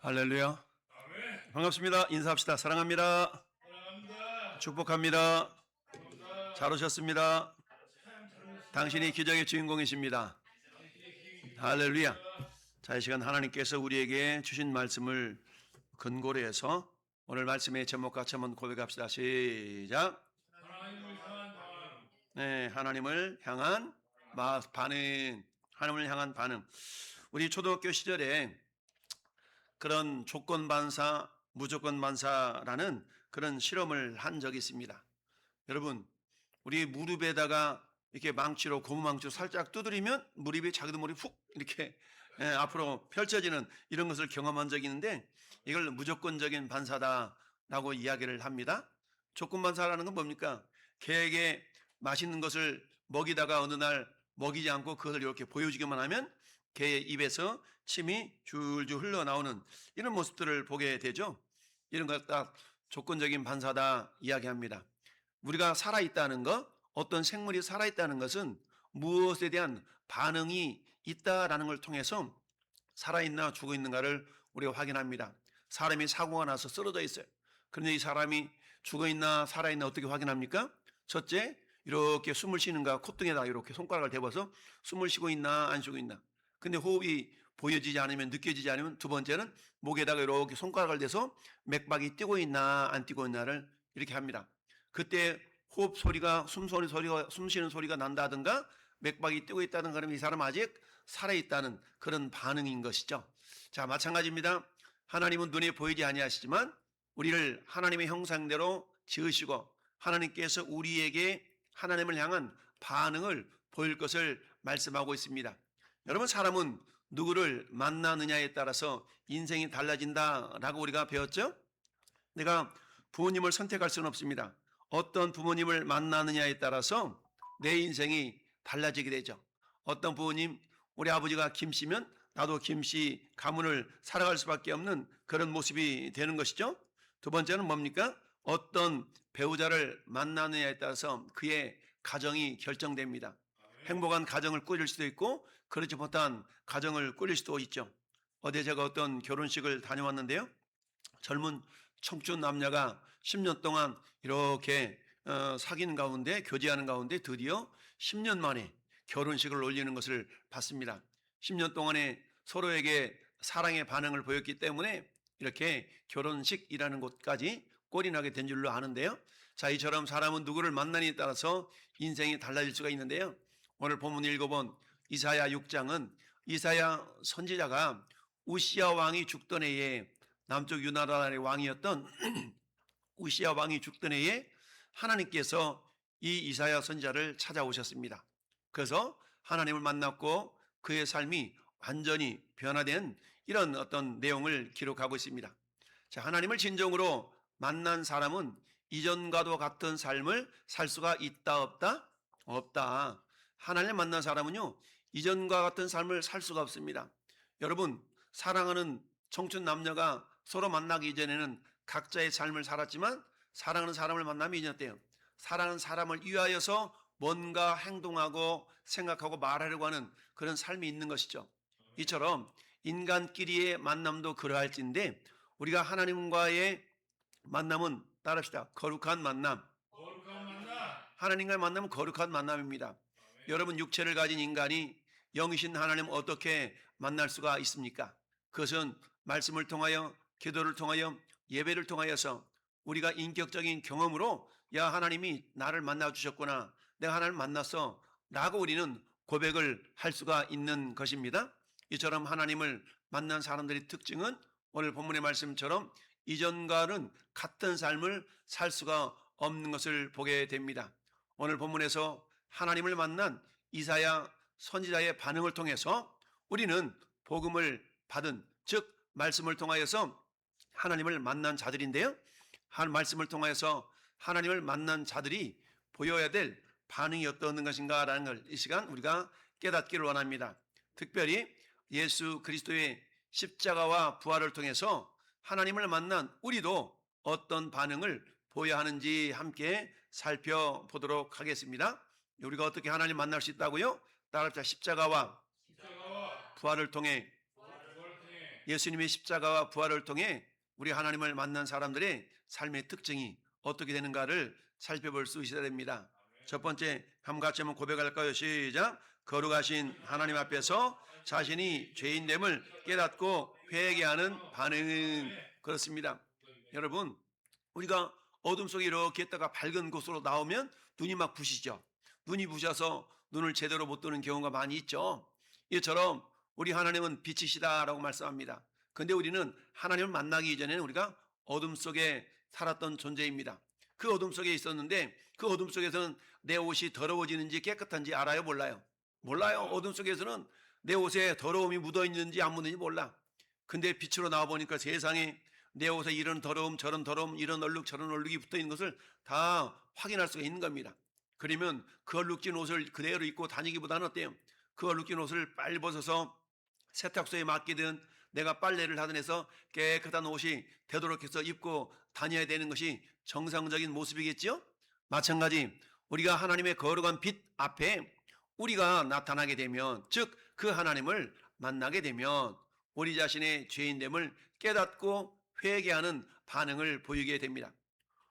할렐루야. 아멘. 반갑습니다. 인사합시다. 사랑합니다. 사랑합니다. 축복합니다. 감사합니다. 잘 오셨습니다. 참 잘하셨습니다. 당신이 기적의 주인공이십니다. 할렐루야. 자, 이 시간 하나님께서 우리에게 주신 말씀을 근거로 해서 오늘 말씀의 제목 같이 한번 고백합시다. 시작. 하나님을 향한 반응. 네, 하나님을 향한 반응. 하나님을 향한 반응. 우리 초등학교 시절에 그런 조건 반사, 무조건 반사라는 그런 실험을 한 적이 있습니다. 여러분, 우리 무릎에다가 이렇게 망치로 고무망치로 살짝 두드리면 무릎이 자기도 모르게 훅 이렇게 앞으로 펼쳐지는 이런 것을 경험한 적이 있는데, 이걸 무조건적인 반사다라고 이야기를 합니다. 조건 반사라는 건 뭡니까? 개에게 맛있는 것을 먹이다가 어느 날 먹이지 않고 그것을 이렇게 보여주기만 하면 개의 입에서 침이 줄줄 흘러나오는 이런 모습들을 보게 되죠. 이런 것 딱 조건적인 반사다 이야기합니다. 우리가 살아있다는 것, 어떤 생물이 살아있다는 것은 무엇에 대한 반응이 있다라는 걸 통해서 살아있나 죽어있는가를 우리가 확인합니다. 사람이 사고가 나서 쓰러져 있어요. 그런데 이 사람이 죽어있나 살아있나 어떻게 확인합니까? 첫째, 이렇게 숨을 쉬는가 콧등에다 이렇게 손가락을 대봐서 숨을 쉬고 있나 안 쉬고 있나. 근데 호흡이 보여지지 않으면, 느껴지지 않으면, 두 번째는 목에다가 이렇게 손가락을 대서 맥박이 뛰고 있나 안 뛰고 있나를 이렇게 합니다. 그때 호흡 소리가, 숨 쉬는 소리가 난다든가 맥박이 뛰고 있다든가 하면 이 사람 아직 살아있다는 그런 반응인 것이죠. 자, 마찬가지입니다. 하나님은 눈에 보이지 아니하시지만 우리를 하나님의 형상대로 지으시고 하나님께서 우리에게 하나님을 향한 반응을 보일 것을 말씀하고 있습니다. 여러분, 사람은 누구를 만나느냐에 따라서 인생이 달라진다라고 우리가 배웠죠? 내가 부모님을 선택할 수는 없습니다. 어떤 부모님을 만나느냐에 따라서 내 인생이 달라지게 되죠. 어떤 부모님, 우리 아버지가 김씨면 나도 김씨 가문을 살아갈 수밖에 없는 그런 모습이 되는 것이죠. 두 번째는 뭡니까? 어떤 배우자를 만나느냐에 따라서 그의 가정이 결정됩니다. 행복한 가정을 꾸릴 수도 있고 그렇지 못한 가정을 꾸릴 수도 있죠. 어제 제가 어떤 결혼식을 다녀왔는데요. 젊은 청춘 남녀가 10년 동안 이렇게 사귀는 가운데, 교제하는 가운데 드디어 10년 만에 결혼식을 올리는 것을 봤습니다. 10년 동안에 서로에게 사랑의 반응을 보였기 때문에 이렇게 결혼식이라는 곳까지 꼴이 나게 된 줄로 아는데요. 자, 이처럼 사람은 누구를 만나느냐에 따라서 인생이 달라질 수가 있는데요. 오늘 본문 읽어본 이사야 6장은 이사야 선지자가 우시야 왕이 죽던 해에, 남쪽 유나라의 왕이었던 우시야 왕이 죽던 해에 하나님께서 이 이사야 선지자를 찾아오셨습니다. 그래서 하나님을 만났고 그의 삶이 완전히 변화된 이런 어떤 내용을 기록하고 있습니다. 자, 하나님을 진정으로 만난 사람은 이전과도 같은 삶을 살 수가 있다 없다? 없다. 하나님을 만난 사람은요, 이전과 같은 삶을 살 수가 없습니다. 여러분, 사랑하는 청춘 남녀가 서로 만나기 이전에는 각자의 삶을 살았지만 사랑하는 사람을 만나면 이제 어때요? 사랑하는 사람을 위하여서 뭔가 행동하고 생각하고 말하려고 하는 그런 삶이 있는 것이죠. 이처럼 인간끼리의 만남도 그러할진데 우리가 하나님과의 만남은 따릅시다. 거룩한 만남. 거룩한 만남. 하나님과의 만남은 거룩한 만남입니다. 여러분, 육체를 가진 인간이 영이신 하나님 어떻게 만날 수가 있습니까? 그것은 말씀을 통하여, 기도를 통하여, 예배를 통하여서 우리가 인격적인 경험으로 야, 하나님이 나를 만나 주셨구나, 내가 하나님을 만났어 라고 우리는 고백을 할 수가 있는 것입니다. 이처럼 하나님을 만난 사람들의 특징은 오늘 본문의 말씀처럼 이전과는 같은 삶을 살 수가 없는 것을 보게 됩니다. 오늘 본문에서 하나님을 만난 이사야 선지자의 반응을 통해서 우리는 복음을 받은, 즉 말씀을 통하여서 하나님을 만난 자들인데요, 말씀을 통하여서 하나님을 만난 자들이 보여야 될 반응이 어떤 것인가 라는 걸 이 시간 우리가 깨닫기를 원합니다. 특별히 예수 그리스도의 십자가와 부활을 통해서 하나님을 만난 우리도 어떤 반응을 보여야 하는지 함께 살펴보도록 하겠습니다. 우리가 어떻게 하나님 만날 수 있다고요? 따라합시다. 십자가와 부활을 통해 예수님의 십자가와 부활을 통해 우리 하나님을 만난 사람들의 삶의 특징이 어떻게 되는가를 살펴볼 수 있어야 됩니다. 첫 번째, 함같이 한번 고백할까요? 시작. 거룩하신 하나님 앞에서 자신이 죄인됨을 깨닫고 회개하는 반응은 그렇습니다. 여러분, 우리가 어둠 속에 이렇게 있다가 밝은 곳으로 나오면 눈이 막 부시죠. 눈이 부셔서 눈을 제대로 못 뜨는 경우가 많이 있죠. 이처럼 우리 하나님은 빛이시다라고 말씀합니다. 근데 우리는 하나님을 만나기 이전에는 우리가 어둠 속에 살았던 존재입니다. 그 어둠 속에 있었는데 그 어둠 속에서는 내 옷이 더러워지는지 깨끗한지 알아요? 몰라요? 몰라요. 어둠 속에서는 내 옷에 더러움이 묻어 있는지 안 묻는지 몰라. 근데 빛으로 나와 보니까 세상에 내 옷에 이런 더러움 저런 더러움 이런 얼룩 저런 얼룩이 붙어 있는 것을 다 확인할 수가 있는 겁니다. 그러면 그 얼룩진 옷을 그대로 입고 다니기보다는 어때요? 그 얼룩진 옷을 빨리 벗어서 세탁소에 맡기든 내가 빨래를 하든 해서 깨끗한 옷이 되도록 해서 입고 다녀야 되는 것이 정상적인 모습이겠지요? 마찬가지 우리가 하나님의 거룩한 빛 앞에 우리가 나타나게 되면, 즉 그 하나님을 만나게 되면 우리 자신의 죄인됨을 깨닫고 회개하는 반응을 보이게 됩니다.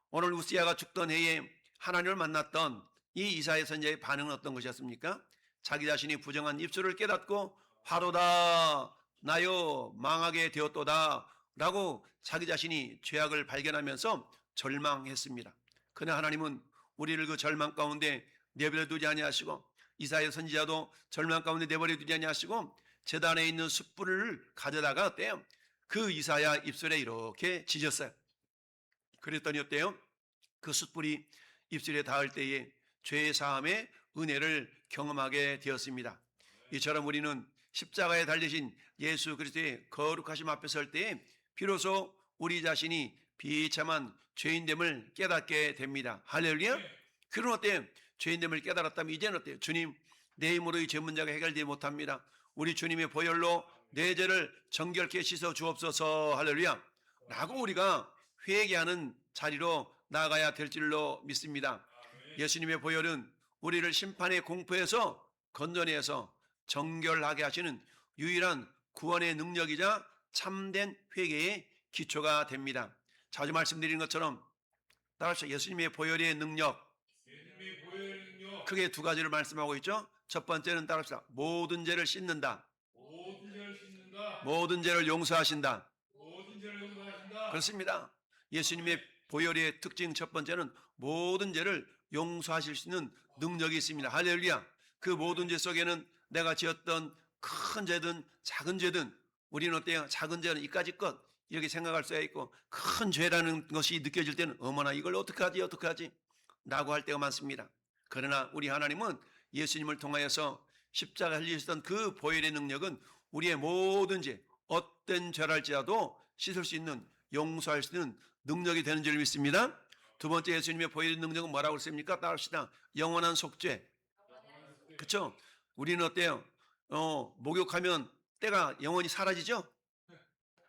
오늘 우시야가 죽던 해에 하나님을 만났던 이 이사야 선지자의 반응은 어떤 것이었습니까? 자기 자신이 부정한 입술을 깨닫고 화로다 나요 망하게 되었도다 라고 자기 자신이 죄악을 발견하면서 절망했습니다. 그러나 하나님은 우리를 그 절망 가운데 내버려 두지 아니하시고, 이사야 선지자도 절망 가운데 내버려 두지 아니하시고 제단에 있는 숯불을 가져다가 어때요? 그 이사야 입술에 이렇게 지졌어요. 그랬더니 어때요? 그 숯불이 입술에 닿을 때에 죄의 사함의 은혜를 경험하게 되었습니다. 이처럼 우리는 십자가에 달리신 예수 그리스도의 거룩하심 앞에 설 때에 비로소 우리 자신이 비참한 죄인됨을 깨닫게 됩니다. 할렐루야. 그럼 어때요? 죄인됨을 깨달았다면 이제는 어때요? 주님, 내 힘으로 이 죄 문제가 해결되지 못합니다. 우리 주님의 보혈로 내 죄를 정결케 씻어 주옵소서. 할렐루야. 라고 우리가 회개하는 자리로 나아가야 될 줄로 믿습니다. 예수님의 보혈은 우리를 심판의 공포에서 건져내서 정결하게 하시는 유일한 구원의 능력이자 참된 회개의 기초가 됩니다. 자주 말씀드린 것처럼 따라서 예수님의 보혈의 능력, 예수님의 보혈의 능력, 크게 두 가지를 말씀하고 있죠. 첫 번째는 따라서 모든 죄를 씻는다, 모든 죄를 씻는다, 모든 죄를 용서하신다. 모든 죄를 용서하신다. 그렇습니다. 예수님의 보혈의 특징 첫 번째는 모든 죄를 용서하실 수 있는 능력이 있습니다. 할렐루야. 그 모든 죄 속에는 내가 지었던 큰 죄든 작은 죄든, 우리는 어때요? 작은 죄는 이까짓 것 이렇게 생각할 수가 있고, 큰 죄라는 것이 느껴질 때는 어머나 이걸 어떡하지 라고 할 때가 많습니다. 그러나 우리 하나님은 예수님을 통하여서 십자가 흘리셨던 그 보혈의 능력은 우리의 모든 죄, 어떤 죄랄지라도 씻을 수 있는, 용서할 수 있는 능력이 되는 줄 믿습니다. 두 번째 예수님의 보혈의 능력은 뭐라고 했습니까? 따릅시다. 영원한 속죄. 그렇죠? 우리는 어때요? 목욕하면 때가 영원히 사라지죠?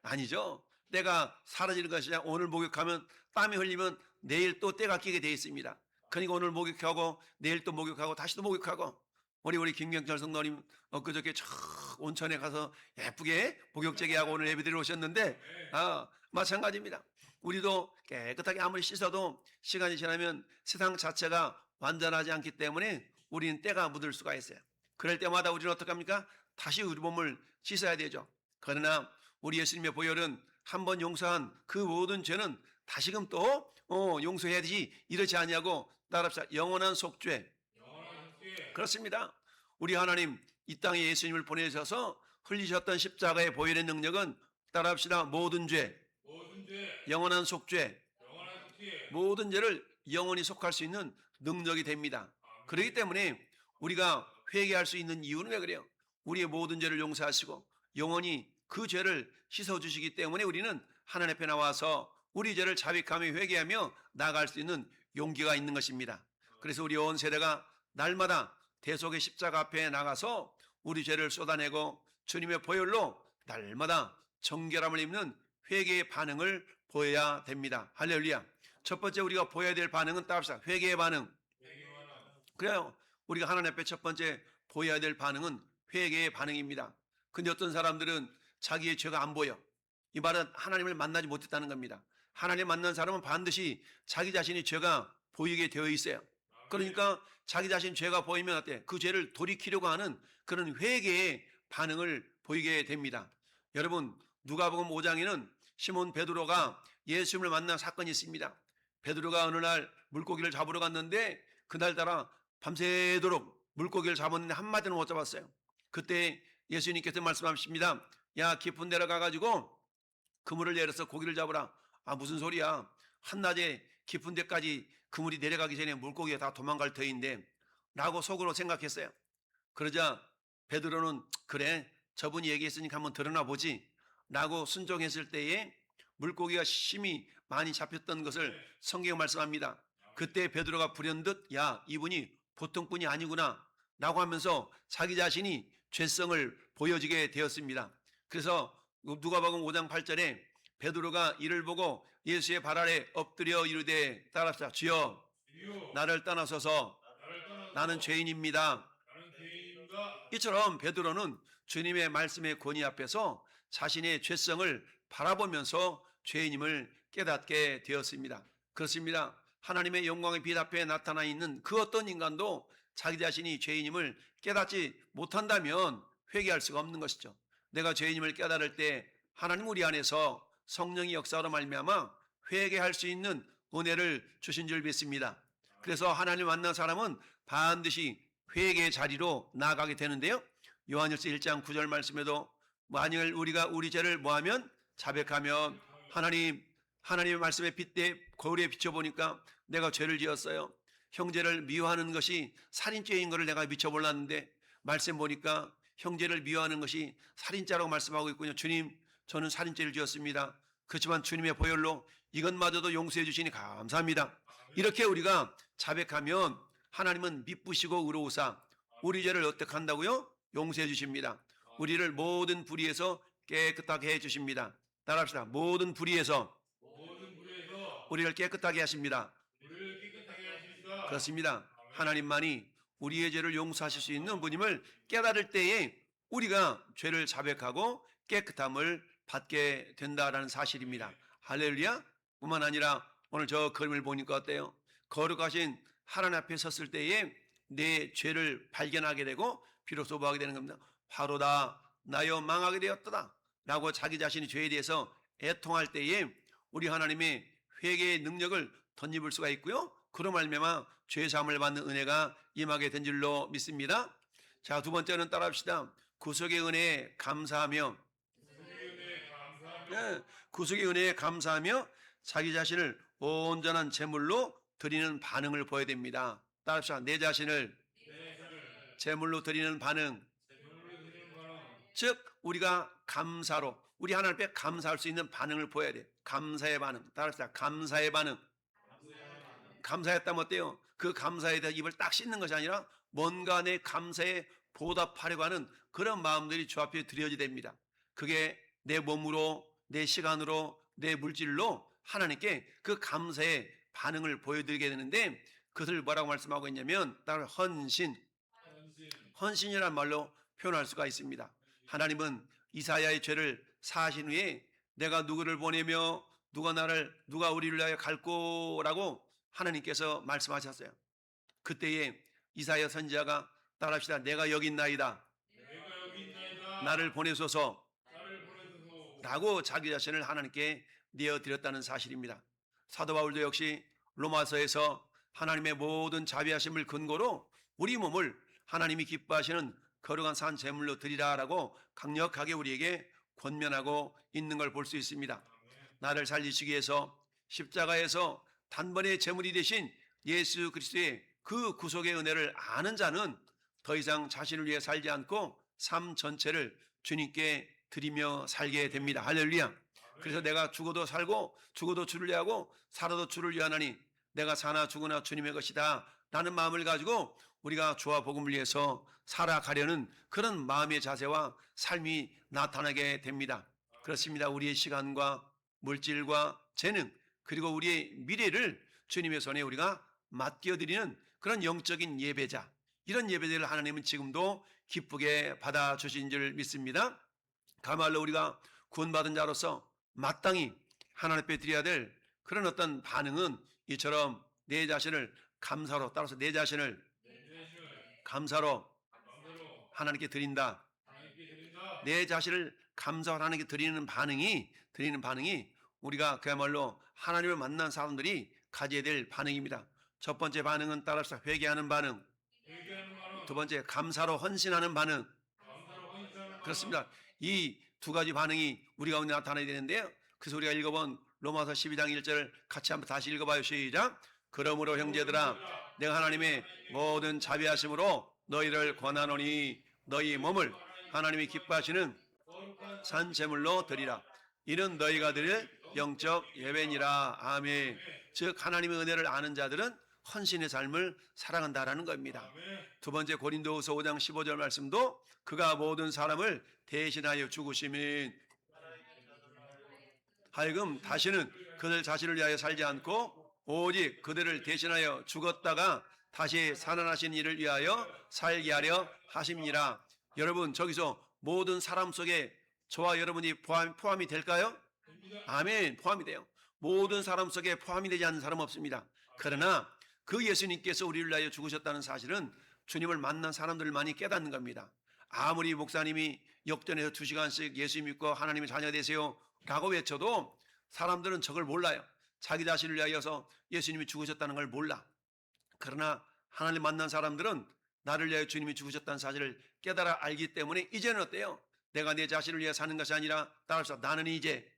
아니죠. 때가 사라지는 것이 아니라 오늘 목욕하면 땀이 흘리면 내일 또 때가 끼게 되어 있습니다. 그러니까 오늘 목욕하고 내일 또 목욕하고 다시 또 목욕하고, 우리 김경철 성도님 그저께 저 온천에 가서 예쁘게 목욕제기하고 오늘 예배드리러 오셨는데 마찬가지입니다. 우리도 깨끗하게 아무리 씻어도 시간이 지나면 세상 자체가 완전하지 않기 때문에 우리는 때가 묻을 수가 있어요. 그럴 때마다 우리는 어떡합니까? 다시 우리 몸을 씻어야 되죠. 그러나 우리 예수님의 보혈은 한번 용서한 그 모든 죄는 다시금 또 용서해야 되지, 이렇지 아니하고 따라합시다. 영원한 속죄. 영원한 속죄. 그렇습니다. 우리 하나님 이 땅에 예수님을 보내셔서 흘리셨던 십자가의 보혈의 능력은 따라합시다. 모든 죄, 모든 죄, 영원한 속죄, 영원한 속죄. 모든 죄를 영원히 속할 수 있는 능력이 됩니다. 그렇기 때문에 우리가 회개할 수 있는 이유는 왜 그래요? 우리의 모든 죄를 용서하시고 영원히 그 죄를 씻어주시기 때문에 우리는 하나님 앞에 나와서 우리 죄를 자백하며 회개하며 나아갈 수 있는 용기가 있는 것입니다. 그래서 우리 온 세대가 날마다 대속의 십자가 앞에 나가서 우리 죄를 쏟아내고 주님의 보혈로 날마다 정결함을 입는 회개의 반응을 보여야 됩니다. 할렐루야. 첫 번째 우리가 보여야 될 반응은 따릅시다. 회개의 반응. 그래요. 우리가 하나님 앞에 첫 번째 보여야 될 반응은 회개의 반응입니다. 근데 어떤 사람들은 자기의 죄가 안 보여. 이 말은 하나님을 만나지 못했다는 겁니다. 하나님 만난 사람은 반드시 자기 자신의 죄가 보이게 되어 있어요. 그러니까 자기 자신 죄가 보이면 어때? 그 죄를 돌이키려고 하는 그런 회개의 반응을 보이게 됩니다. 여러분, 누가복음 5장에는 시몬 베드로가 예수님을 만난 사건이 있습니다. 베드로가 어느 날 물고기를 잡으러 갔는데 그날따라 밤새도록 물고기를 잡았는데 한 마디는 못 잡았어요. 그때 예수님께서 말씀하십니다. 야, 깊은 데로 가가지고 그물을 내려서 고기를 잡으라. 아, 무슨 소리야. 한낮에 깊은 데까지 그물이 내려가기 전에 물고기가 다 도망갈 터인데 라고 속으로 생각했어요. 그러자 베드로는 그래, 저분이 얘기했으니까 한번 드러나 보지 라고 순종했을 때에 물고기가 심히 많이 잡혔던 것을 성경이 말씀합니다. 그때 베드로가 불현듯 야, 이분이 보통 분이 아니구나 라고 하면서 자기 자신이 죄성을 보여지게 되었습니다. 그래서 누가복음 5장 8절에 베드로가 이를 보고 예수의 발 아래 엎드려 이르되 따라합시다. 주여, 나를 떠나소서. 나는 죄인입니다. 이처럼 베드로는 주님의 말씀의 권위 앞에서 자신의 죄성을 바라보면서 죄인임을 깨닫게 되었습니다. 그렇습니다. 하나님의 영광의 빛 앞에 나타나 있는 그 어떤 인간도 자기 자신이 죄인임을 깨닫지 못한다면 회개할 수가 없는 것이죠. 내가 죄인임을 깨달을 때 하나님 우리 안에서 성령의 역사로 말미암아 회개할 수 있는 은혜를 주신 줄 믿습니다. 그래서 하나님 만난 사람은 반드시 회개의 자리로 나아가게 되는데요. 요한일서 1장 9절 말씀에도 만일 우리가 우리 죄를 뭐하면 자백하면 하나님의 말씀에 빗대 거울에 비춰보니까 내가 죄를 지었어요. 형제를 미워하는 것이 살인죄인 것을 내가 미처 몰랐는데 말씀 보니까 형제를 미워하는 것이 살인죄라고 말씀하고 있군요. 주님, 저는 살인죄를 지었습니다. 그렇지만 주님의 보혈로 이것마저도 용서해 주시니 감사합니다. 이렇게 우리가 자백하면 하나님은 미쁘시고 의로우사 우리 죄를 어떻게 한다고요? 용서해 주십니다. 우리를 모든 불의에서 깨끗하게 해 주십니다. 따라합시다. 모든 불의에서 우리를 깨끗하게 하십니다. 그렇습니다. 하나님만이 우리의 죄를 용서하실 수 있는 분임을 깨달을 때에 우리가 죄를 자백하고 깨끗함을 받게 된다라는 사실입니다. 할렐루야. 뿐만 아니라 오늘 저 그림을 보니까 어때요? 거룩하신 하나님 앞에 섰을 때에 내 죄를 발견하게 되고 비로소 뭐하게 되는 겁니다. 화로다 나여 망하게 되었도다 라고 자기 자신의 죄에 대해서 애통할 때에 우리 하나님의 회개의 능력을 덧입을 수가 있고요. 그로 말미암아 죄 사함을 받는 은혜가 임하게 된 줄로 믿습니다. 자, 두 번째는 따라합시다. 구속의 은혜에 감사하며 구속의 은혜에 감사하며 자기 자신을 온전한 제물로 드리는 반응을 보여야 됩니다. 따라합시다. 내 자신을 제물로 드리는 반응. 즉 우리가 감사로 우리 하나님 앞에 감사할 수 있는 반응을 보여야 돼. 감사의 반응. 따라합시다. 감사의 반응. 감사했다면 어때요? 그 감사에 대해 입을 딱 씻는 것이 아니라 뭔가 내 감사에 보답하려고 하는 그런 마음들이 주 앞에 드려져야 됩니다. 그게 내 몸으로, 내 시간으로, 내 물질로 하나님께 그 감사의 반응을 보여드리게 되는데 그것을 뭐라고 말씀하고 있냐면 따로 헌신이라는 말로 표현할 수가 있습니다. 하나님은 이사야의 죄를 사하신 후에 내가 누구를 보내며 누가 우리를 위하여 갈 거라고 하나님께서 말씀하셨어요. 그때에 이사야 선지자가 따라합시다. 내가 여기 있나이다. 나를 보내소서 라고 자기 자신을 하나님께 내어드렸다는 사실입니다. 사도 바울도 역시 로마서에서 하나님의 모든 자비하심을 근거로 우리 몸을 하나님이 기뻐하시는 거룩한 산 제물로 드리라라고 강력하게 우리에게 권면하고 있는 걸 볼 수 있습니다. 나를 살리시기 위해서 십자가에서 단번에 제물이 되신 예수 그리스도의 그 구속의 은혜를 아는 자는 더 이상 자신을 위해 살지 않고 삶 전체를 주님께 드리며 살게 됩니다. 할렐루야. 그래서 내가 죽어도 살고 죽어도 주를 위하고 살아도 주를 위하나니 내가 사나 죽으나 주님의 것이다 라는 마음을 가지고 우리가 주와 복음을 위해서 살아가려는 그런 마음의 자세와 삶이 나타나게 됩니다. 그렇습니다. 우리의 시간과 물질과 재능 그리고 우리의 미래를 주님의 손에 우리가 맡겨드리는 그런 영적인 예배자, 이런 예배들을 하나님은 지금도 기쁘게 받아주신 줄 믿습니다. 가말로 우리가 구원받은 자로서 마땅히 하나님 앞에 드려야 될 그런 어떤 반응은 이처럼 내 자신을 감사로, 따라서 내 자신을 감사로 마음대로 하나님께 드린다. 하나님께 드린다. 내 자신을 감사로 하나님께 드리는 반응이 우리가 그야말로 하나님을 만난 사람들이 가져야 될 반응입니다. 첫 번째 반응은 따라서 회개하는 반응, 회개하는 마음, 두 번째 감사로 헌신하는 반응. 감사로 헌신하는 마음. 그렇습니다. 이 두 가지 반응이 우리 가운데 나타나야 되는데요. 그래서 우리가 읽어본 로마서 12장 1절 같이 한번 다시 읽어봐요. 시작. 그러므로 형제들아 내가 하나님의 모든 자비하심으로 너희를 권하노니 너희 몸을 하나님이 기뻐하시는 거룩한 산 제물로 드리라. 이는 너희가 드릴 영적 예배니라. 아멘. 즉 하나님의 은혜를 아는 자들은 헌신의 삶을 살아간다라는 겁니다. 아멘. 두 번째 고린도후서 5장 15절 말씀도 그가 모든 사람을 대신하여 죽으심인 하여금 다시는 그들 자신을 위하여 살지 않고 오직 그들을 대신하여 죽었다가 다시 살아나신 이를 위하여 살게 하려 하심이라. 여러분 저기서 모든 사람 속에 저와 여러분이 포함이 될까요? 아멘. 포함이 돼요. 모든 사람 속에 포함이 되지 않는 사람은 없습니다. 그러나 그 예수님께서 우리를 위하여 죽으셨다는 사실은 주님을 만난 사람들을 많이 깨닫는 겁니다. 아무리 목사님이 역전해서 2시간씩 예수 믿고 하나님의 자녀 되세요 라고 외쳐도 사람들은 저걸 몰라요. 자기 자신을 위하여서 예수님이 죽으셨다는 걸 몰라. 그러나 하나님 만난 사람들은 나를 위하여 주님이 죽으셨다는 사실을 깨달아 알기 때문에 이제는 어때요? 내가 내 자신을 위해 사는 것이 아니라 따라서 나는 이제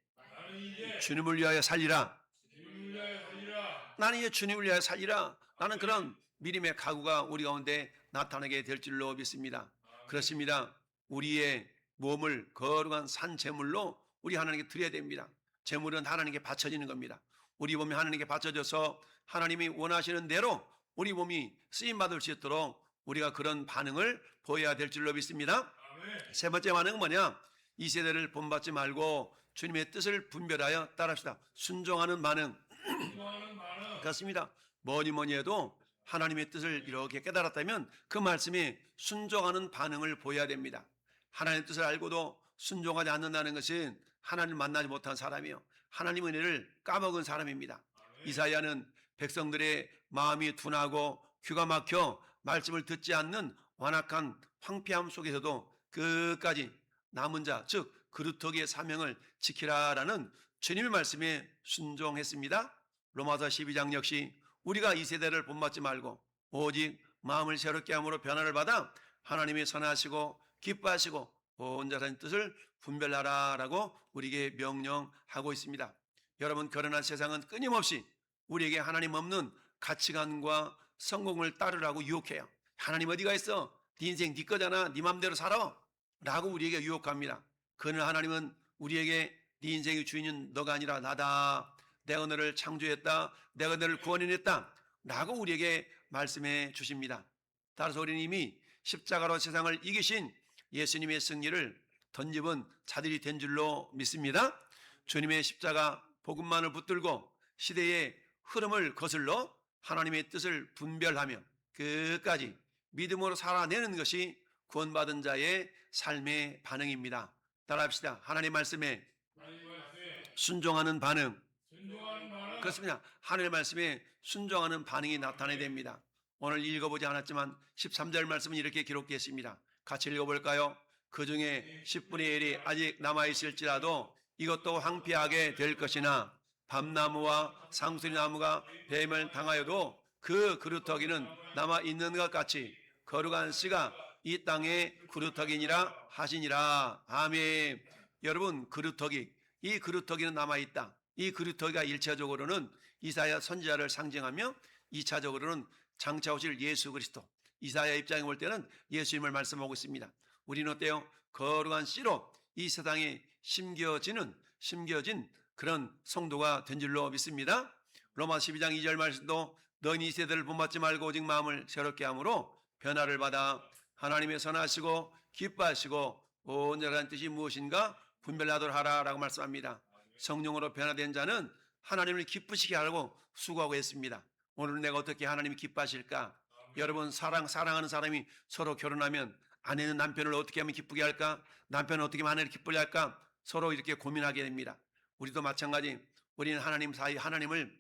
주님을 위하여 살리라. 주님을 위하여 살리라. 나는 이제 주님을 위하여 살리라. 라는 그런 믿음의 각오가 우리 가운데 나타나게 될 줄로 믿습니다. 그렇습니다. 우리의 몸을 거룩한 산 제물로 우리 하나님께 드려야 됩니다. 제물은 하나님께 바쳐지는 겁니다. 우리 몸이 하나님께 바쳐져서 하나님이 원하시는 대로 우리 몸이 쓰임받을 수 있도록 우리가 그런 반응을 보여야 될 줄로 믿습니다. 아멘. 세 번째 반응은 뭐냐? 이 세대를 본받지 말고 주님의 뜻을 분별하여 따릅시다. 순종하는 반응. 기도하는 마음, 그렇습니다. 뭐니 해도 하나님의 뜻을 이렇게 깨달았다면 그 말씀에 순종하는 반응을 보여야 됩니다. 하나님의 뜻을 알고도 순종하지 않는다는 것은 하나님을 만나지 못한 사람이요, 하나님의 은혜를 까먹은 사람입니다. 이사야는 백성들의 마음이 둔하고 귀가 막혀 말씀을 듣지 않는 완악한 황폐함 속에서도 끝까지 남은 자, 즉 그루터기의 사명을 지키라라는 주님의 말씀에 순종했습니다. 로마서 12장 역시 우리가 이 세대를 본받지 말고 오직 마음을 새롭게 함으로 변화를 받아 하나님의 선하시고 기뻐하시고 온전한 뜻을 분별하라라고 우리에게 명령하고 있습니다. 여러분, 결혼한 세상은 끊임없이 우리에게 하나님 없는 가치관과 성공을 따르라고 유혹해요. 하나님 어디가 있어? 네 인생 네 거잖아. 네 맘대로 살아. 라고 우리에게 유혹합니다. 그러나 하나님은 우리에게 네 인생의 주인은 너가 아니라 나다. 내가 너를 창조했다. 내가 너를 구원해냈다. 라고 우리에게 말씀해 주십니다. 따라서 우리는 이미 십자가로 세상을 이기신 예수님의 승리를 덧입은 자들이 된 줄로 믿습니다. 주님의 십자가 복음만을 붙들고 시대의 흐름을 거슬러 하나님의 뜻을 분별하며 끝까지 믿음으로 살아내는 것이 구원받은 자의 삶의 반응입니다. 따라합시다. 하나님의 말씀에 하나님 말씀에 순종하는 반응. 순종하는 마음, 그렇습니다. 하나님의 말씀에 순종하는 반응이 나타나야 됩니다. 오늘 읽어보지 않았지만 13절 말씀은 이렇게 기록되어 있습니다. 같이 읽어볼까요? 그 중에 10분의 1이 아직 남아있을지라도 이것도 황폐하게 될 것이나 밤나무와 상수리나무가 뱀을 당하여도 그 그루터기는 남아있는 것 같이 거룩한 씨가 이 땅의 그루터기니라 하시니라. 아멘. 여러분, 그루터기, 이 그루터기는 남아있다. 이 그루터기가 1차적으로는 이사야 선지자를 상징하며 2차적으로는 장차 오실 예수 그리스도, 이사야 입장에 볼 때는 예수님을 말씀하고 있습니다. 우리는 어때요? 거룩한 씨로 이 세상에 심겨진 그런 성도가 된 줄로 믿습니다. 로마 12장 2절 말씀도 너희 이 세대를 본받지 말고 오직 마음을 새롭게 함으로 변화를 받아 하나님의 선하시고 기뻐하시고 온전한 뜻이 무엇인가 분별하도록 하라라고 말씀합니다. 성령으로 변화된 자는 하나님을 기쁘시게 하려고 수고하고 있습니다. 오늘 내가 어떻게 하나님이 기뻐하실까? 여러분, 사랑하는 사람이 서로 결혼하면 아내는 남편을 어떻게 하면 기쁘게 할까? 남편은 어떻게 하면 아내를 기쁘게 할까? 서로 이렇게 고민하게 됩니다. 우리도 마찬가지. 우리는 하나님 사이 하나님을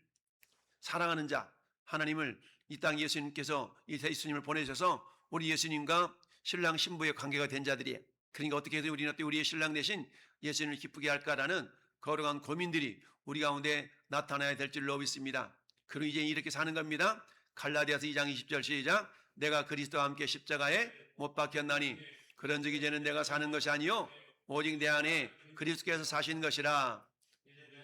사랑하는 자, 하나님을 이 땅 예수님께서 이 예수님을 보내셔서 우리 예수님과 신랑 신부의 관계가 된 자들이에요. 그러니까 어떻게 해서 우리는 또 우리의 신랑 대신 예수님을 기쁘게 할까라는 거룩한 고민들이 우리 가운데 나타나야 될 줄로 믿습니다. 그리고 이제 이렇게 사는 겁니다. 갈라디아서 2장 20절 시작. 내가 그리스도와 함께 십자가에 못 박혔나니 그런즉 이제는 내가 사는 것이 아니요 오직 내 안에 그리스도께서 사신 것이라.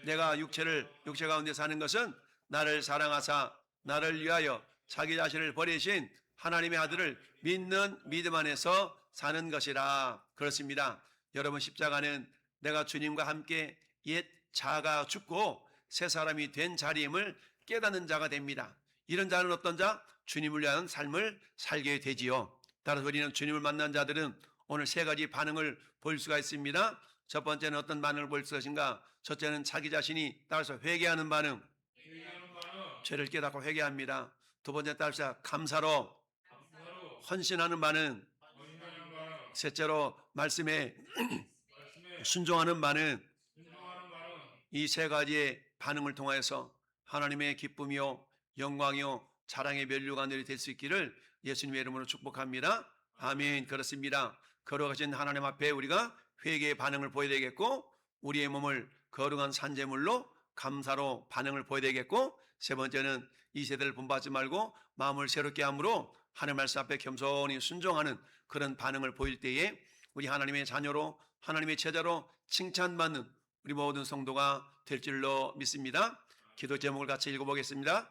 내가 육체 가운데 사는 것은 나를 사랑하사 나를 위하여 자기 자신을 버리신 하나님의 아들을 믿는 믿음 안에서 사는 것이라. 그렇습니다. 여러분, 십자가는 내가 주님과 함께 옛 자가 죽고 새 사람이 된 자리임을 깨닫는 자가 됩니다. 이런 자는 어떤 자? 주님을 위한 삶을 살게 되지요. 따라서 우리는 주님을 만난 자들은 오늘 세 가지 반응을 볼 수가 있습니다. 첫 번째는 어떤 반응을 볼 것인가? 첫째는 자기 자신이 따라서 회개하는 반응, 회개하는 반응, 죄를 깨닫고 회개합니다. 두 번째 따라서 감사로 감사로 헌신하는 반응, 헌신하는 반응, 셋째로 말씀에 말씀에 순종하는 반응. 순종하는 반응, 이 세 가지의 반응을 통하여서 하나님의 기쁨이요 영광이요 자랑의 면류관들이 될 수 있기를 예수님의 이름으로 축복합니다. 아멘. 그렇습니다. 거룩하신 하나님 앞에 우리가 회개의 반응을 보여야 되겠고, 우리의 몸을 거룩한 산제물로 감사로 반응을 보여야 되겠고, 세 번째는 이 세대를 본받지 말고 마음을 새롭게 함으로 하나님 말씀 앞에 겸손히 순종하는 그런 반응을 보일 때에 우리 하나님의 자녀로 하나님의 제자로 칭찬받는 우리 모든 성도가 될 줄로 믿습니다. 기도 제목을 같이 읽어보겠습니다.